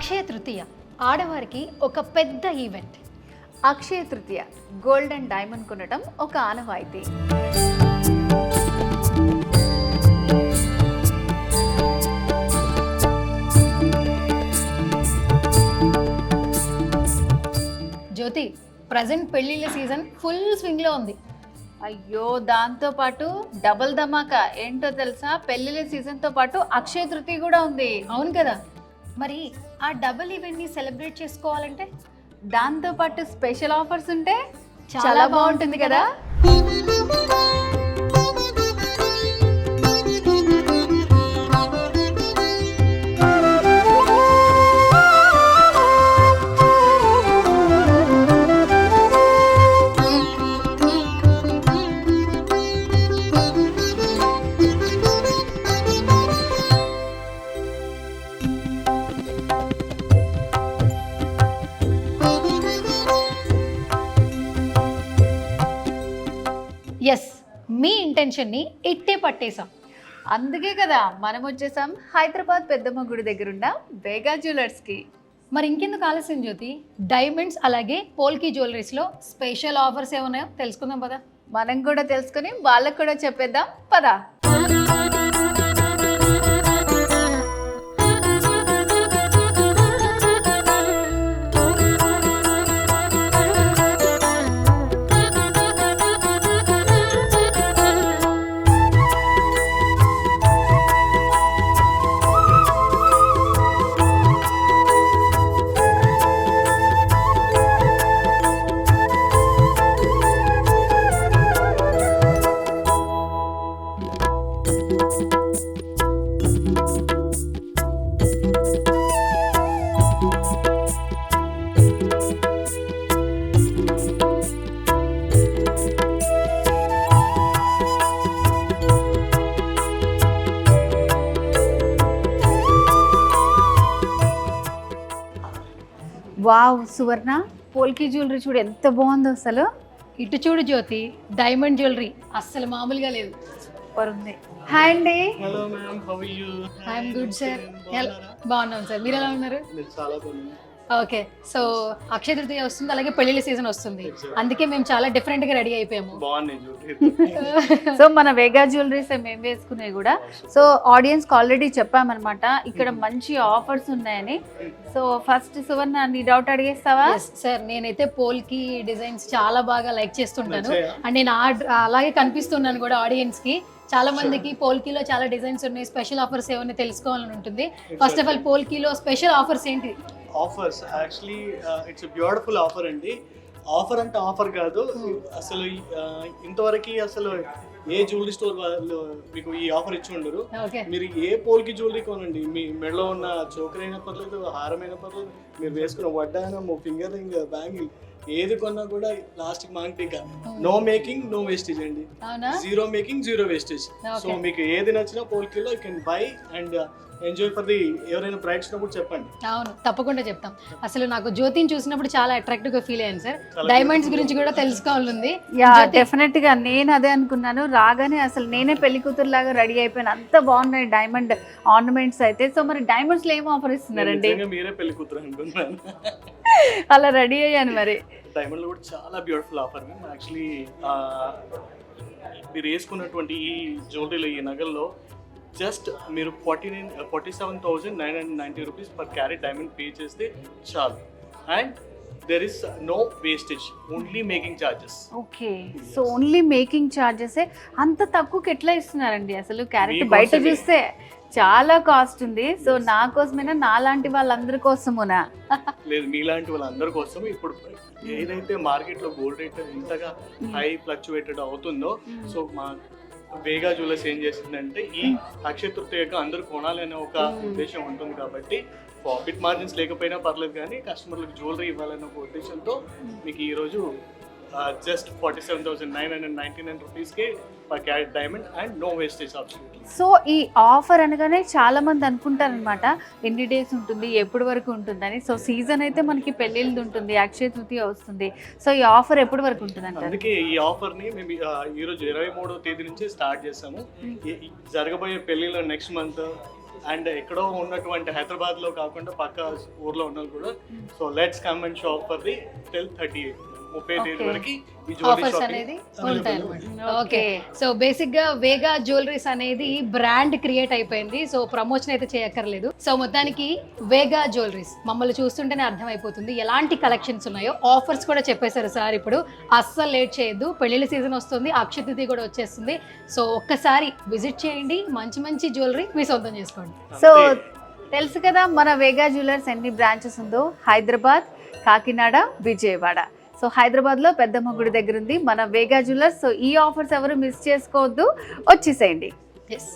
అక్షయ తృతీయ ఆడవారికి ఒక పెద్ద event. Akshaya Tritiya gold and diamond కొనడం ఒక ఆనవాయితీ. జ్యోతి, ప్రజెంట్ పెళ్లిళ్ళ సీజన్ ఫుల్ స్వింగ్లో ఉంది. అయ్యో, దాంతో పాటు డబుల్ ధమాకా ఏంటో తెలుసా, పెళ్లిళ్ళ సీజన్తో పాటు అక్షయ తృతీయ కూడా ఉంది. అవును కదా, మరి ఆ డబుల్ ఈవెంట్ని సెలబ్రేట్ చేసుకోవాలంటే దాంతో పాటు స్పెషల్ ఆఫర్స్ ఉంటే చాలా బాగుంటుంది కదా. ఎస్, మీ ఇంటెన్షన్ని ఇట్టే పట్టేశాం. అందుకే కదా మనం వచ్చేసాం హైదరాబాద్ పెద్దమ్మ గుడి దగ్గరున్న వేగా జ్యువెలర్స్కి. మరి ఇంకెందుకు ఆలస్యం జ్యోతి, డైమండ్స్ అలాగే పోల్కి జ్యువెలరీస్లో స్పెషల్ ఆఫర్స్ ఏమున్నాయో తెలుసుకుందాం పదా. మనం కూడా తెలుసుకొని వాళ్ళకు కూడా చెప్పేద్దాం పదా. వావ్ సువర్ణ, పోల్కి జ్యువెలరీ చూడు ఎంత బాగుందో అసలు. ఇటు చూడు జ్యోతి, డైమండ్ జ్యువెలరీ అస్సలు మామూలుగా లేదు. సూపర్ ఉంది. హాయ్ అండి. Hello ma'am, how are you? I'm good sir. బాగున్నాం సార్, మీరు ఎలా ఉన్నారు? నేను చాలా బాగున్నాను. ఓకే, సో అక్షయ తృతీయ వస్తుంది, అలాగే పెళ్లిళ్ళ సీజన్ వస్తుంది, అందుకే మేము చాలా డిఫరెంట్ గా రెడీ అయిపోయాము. సో మన వేగా జ్యువెలరీస్ మేము వేసుకునేవి కూడా. సో ఆడియన్స్ కి ఆల్రెడీ చెప్పామన్నమాట ఇక్కడ మంచి ఆఫర్స్ ఉన్నాయని. సో ఫస్ట్ సువర్ణ, నీ డౌట్ అడిగేస్తావా? సార్, నేనైతే పోల్కి డిజైన్స్ చాలా బాగా లైక్ చేస్తుంటాను అండ్ నేను అలాగే కనిపిస్తున్నాను కూడా ఆడియన్స్ కి. చాలా మందికి పోల్కీలో చాలా డిజైన్స్ ఉన్నాయి, స్పెషల్ ఆఫర్స్ ఏమైనా తెలుసుకోవాలని ఉంటుంది. ఫస్ట్ ఆఫ్ ఆల్ పోల్కీలో స్పెషల్ ఆఫర్స్ ఏంటి? Offers actually it's beautiful offer అండి. ఆఫర్ అంటే ఆఫర్ కాదు, అసలు ఇంతవరకు అసలు ఏ జ్యువెలరీ స్టోర్ వాళ్ళు మీకు ఈ ఆఫర్ ఇచ్చి ఉండరు. మీరు ఏ పోల్కి జ్యువెలరీ కొనండి, మీ మెడలో ఉన్న చోకర్ అయినా పర్లేదు, హారం అయినా పర్లేదు, మీరు వేసుకున్న వడ్డానం, ఫింగర్ రింగ్, బ్యాంగిల్ ఏది కొన్నా కూడా plastic marketing, no making no wastage అండి. Zero making zero wastage. So మీకు ఏది నచ్చినా పోల్కీలో you can buy and enjoy for the. ఎవరైనా బ్రైడ్స్ ఉన్నప్పుడు చెప్పండి. అవును, తప్పకుండా చెప్తాం. అసలు నాకు జ్యోతిని చూసినప్పుడు చాలా అట్రాక్టివ్ గా ఫీల్ అయ్యాను సార్. డైమండ్స్ గురించి కూడా తెలుసుకోవాలంది. డెఫినెట్ గా నేను అదే అనుకున్నాను. రాగానే అసలు నేనే పెళ్లి కూతురు లాగా రెడీ అయిపోయాను, అంత బాగున్నాయి డైమండ్ ఆర్నమెంట్స్ అయితే. సో మరి డైమండ్స్ లో ఏం ఆఫర్ ఇస్తున్నారండి? మీరే పెళ్లి కూతురు అనుకున్నాను, అలా రెడీ అయ్యాను. మరి డైమండ్ లో కూడా చాలా బ్యూటిఫుల్ ఆఫర్ మ్యామ్. యాక్చువల్లీ మీరు వేసుకున్నటువంటి ఈ జ్యువెలరీలో, ఈ నగల్లో జస్ట్ మీరు 47,990 rupees per carat diamond pay చేస్తే చాలు. And there is no wastage, only making charges. Okay, so only making charges. అంత తక్కువకి ఎట్లా ఇస్తున్నారండి? అసలు క్యారెట్ బయట చూస్తే చాలా కాస్ట్ ఉంది. సో నా కోసమేనా, నాలాంటి వాళ్ళందరి కోసమునా? లేదు, మీలాంటి వాళ్ళందరి కోసం. ఇప్పుడు ఏదైతే మార్కెట్ లో గోల్డ్ రేట్ ఇంతగా హై ఫ్లక్చువేటెడ్ అవుతుందో, సో మా వేగా జ్యువెలర్స్ ఏం చేసిందంటే ఈ అక్షయ తృతీయకు అందరూ కొనాలి అనే ఒక ఉద్దేశం ఉంటుంది కాబట్టి ప్రాఫిట్ మార్జిన్స్ లేకపోయినా పర్లేదు కానీ కస్టమర్లకు జ్యువెలరీ ఇవ్వాలనే ఒక ఉద్దేశంతో మీకు ఈరోజు జస్ట్ 47,999 రూపీస్కి per carat diamond and no wastage absolutely. So ఈ ఆఫర్ అనగానే చాలా మంది అనుకుంటారనమాట ఎన్ని డేస్ ఉంటుంది, ఎప్పటి వరకు ఉంటుందని. సో సీజన్ అయితే మనకి పెళ్ళిళ్ళది ఉంటుంది, అక్షయ తృతీయ వస్తుంది. సో ఈ ఆఫర్ ఎప్పటి వరకు ఉంటుంది అంటారు? అందుకే ఈ ఆఫర్ని మేము ఈరోజు 23వ తేదీ నుంచి స్టార్ట్ చేసాము. జరగబోయే పెళ్ళిలో నెక్స్ట్ మంత్ అండ్ ఎక్కడో ఉన్నటువంటి హైదరాబాద్ లో కాకుండా పక్క ఊర్లో ఉన్న కూడా so let's come and shop for the till 38 30 వరకు ఈ జ్యువెలరీ ఆఫర్స్ అనేది ఉంటాయి అన్నమాట. ఓకే, సో బేసిక్ గా వేగా జ్యువెలరీస్ అనేది బ్రాండ్ క్రియేట్ అయిపోయింది. సో ప్రమోషన్ అయితే చేయక్కర్లేదు. సో మొత్తానికి వేగా జ్యువెలరీస్ మమ్మల్ని చూస్తుంటేనే అర్థమైపోతుంది ఎలాంటి కలెక్షన్స్ ఉన్నాయో. ఆఫర్స్ కూడా చెప్పేశారు సార్. ఇప్పుడు అస్సలు లేట్ చేయొద్దు, పెళ్లిళ్ళ సీజన్ వస్తుంది, అక్షయ తృతీయ కూడా వచ్చేస్తుంది. సో ఒక్కసారి విజిట్ చేయండి, మంచి మంచి జ్యువెలరీ మీ సొంతం చేసుకోండి. సో తెలుసు కదా మన వేగా జ్యువెలర్స్ ఎన్ని బ్రాంచెస్ ఉందో, హైదరాబాద్, కాకినాడ, విజయవాడ. సో హైదరాబాద్లో పెద్దమ్మ గుడి దగ్గర ఉంది మన వేగా జ్యువెలర్స్. సో ఈ ఆఫర్స్ ఎవరు మిస్ చేసుకోవద్దు, వచ్చేసేయండి. ఎస్.